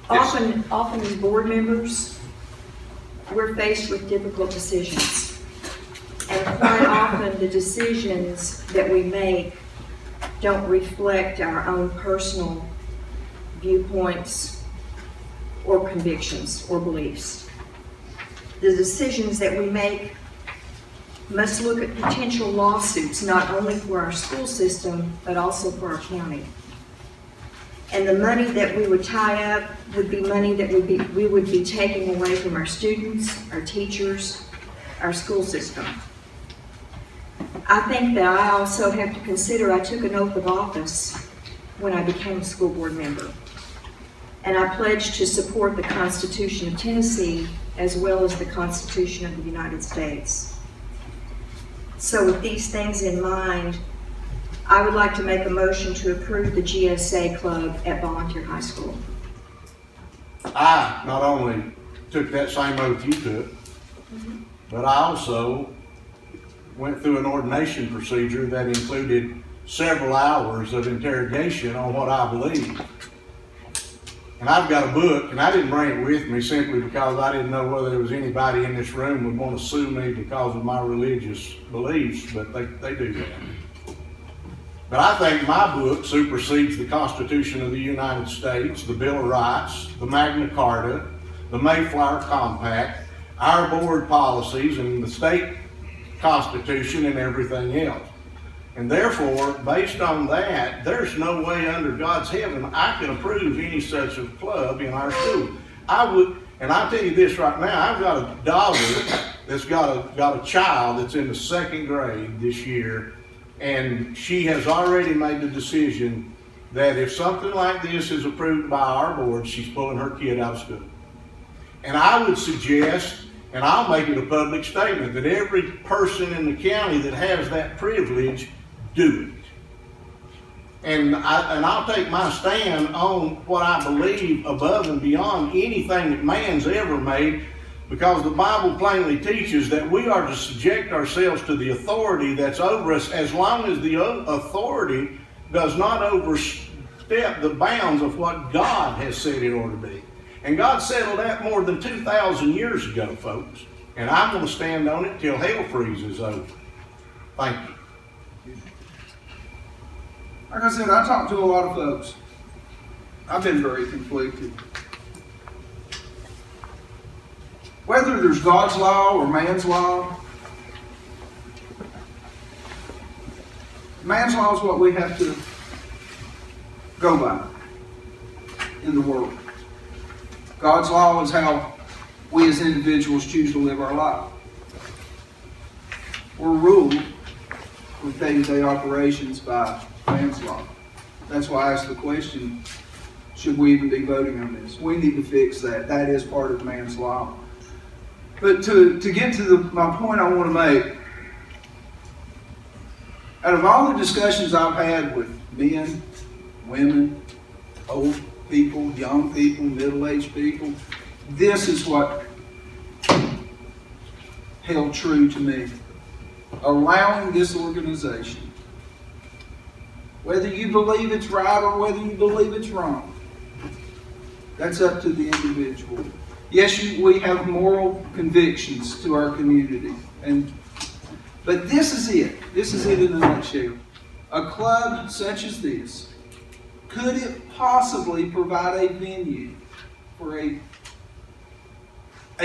Often as board members, we're faced with difficult decisions. And quite often the decisions that we make don't reflect our own personal viewpoints or convictions or beliefs. The decisions that we make must look at potential lawsuits, not only for our school system, but also for our county. And the money that we would tie up would be money that we would be taking away from our students, our teachers, our school system. I think that I also have to consider I took an oath of office when I became a school board member. And I pledged to support the Constitution of Tennessee as well as the Constitution of the United States. So with these things in mind, I would like to make a motion to approve the GSA Club at Volunteer High School. I not only took that same oath you took, but I also went through an ordination procedure that included several hours of interrogation on what I believe. And I've got a book, and I didn't bring it with me simply because I didn't know whether there was anybody in this room would want to sue me because of my religious beliefs, but they do that. But I think my book supersedes the Constitution of the United States, the Bill of Rights, the Magna Carta, the Mayflower Compact, our board policies, and the state Constitution and everything else. And therefore, based on that, there's no way under God's heaven I can approve any such a club in our school. I would, and I'll tell you this right now, I've got a daughter that's got a child that's in the 2nd grade this year, and she has already made the decision that if something like this is approved by our board, she's pulling her kid out of school. And I would suggest, and I'll make it a public statement, that every person in the county that has that privilege do it. And I'll take my stand on what I believe above and beyond anything that man's ever made, because the Bible plainly teaches that we are to subject ourselves to the authority that's over us as long as the authority does not overstep the bounds of what God has said it ought to be. And God settled that more than 2,000 years ago, folks. And I'm going to stand on it till hell freezes over. Thank you. Like I said, I talked to a lot of folks. I've been very conflicted. Whether there's God's law or man's law, man's law is what we have to go by in the world. God's law is how we as individuals choose to live our life. We're ruled with day-to-day operations by man's law. That's why I asked the question, should we even be voting on this? We need to fix that. That is part of man's law. But to get to my point I want to make, out of all the discussions I've had with men, women, old people, young people, middle-aged people, this is what held true to me. Allowing this organization, whether you believe it's right or whether you believe it's wrong, that's up to the individual. Yes, we have moral convictions to our community, but this is it. This is it in a nutshell. A club such as this, could it possibly provide a venue for a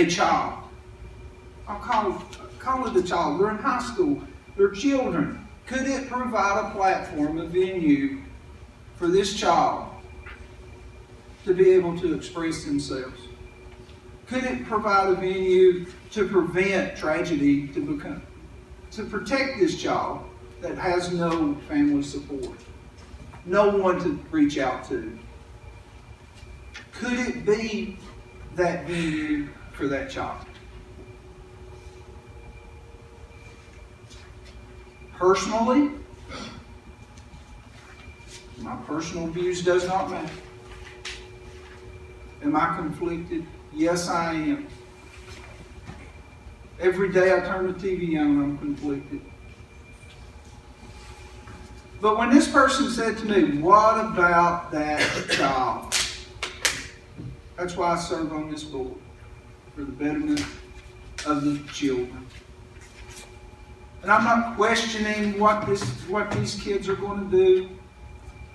child? I'll call it a child. They're in high school. They're children. Could it provide a platform, a venue for this child to be able to express themselves? Could it provide a venue to prevent tragedy to protect this child that has no family support, no one to reach out to? Could it be that venue for that child? Personally, my personal views does not matter. Am I conflicted? Yes, I am. Every day I turn the TV on, I'm conflicted. But when this person said to me, what about that child? That's why I serve on this board, for the betterment of the children. And I'm not questioning what these kids are going to do,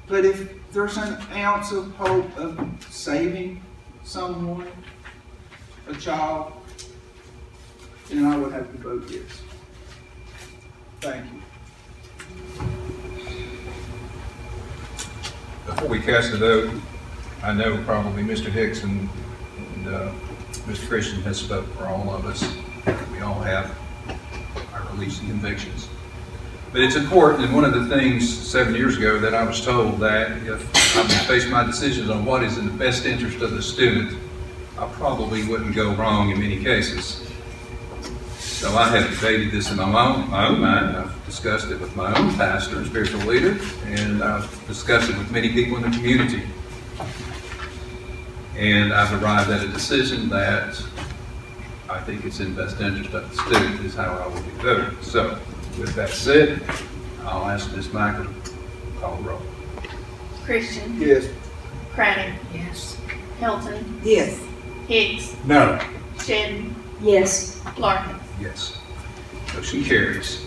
but if there's an ounce of hope of saving someone, a child, then I would have to vote yes. Thank you. Before we cast a vote, I know probably Mr. Hicks and Mr. Christian has spoken for all of us. We all have our beliefs and convictions. But it's important, and one of the things 7 years ago that I was told that if I would base my decisions on what is in the best interest of the student, I probably wouldn't go wrong in many cases. So I have debated this in my own mind. I've discussed it with my own pastor and spiritual leader, and I've discussed it with many people in the community. And I've arrived at a decision that I think it's in the best interest of the student is how I will be voting. So with that said, I'll ask Ms. Michael to call the roll. Christian, Yes. Craddock, Yes. Hilton, Yes. Hicks, No. Shedden, Yes. Larkin. Yes. Motion carries.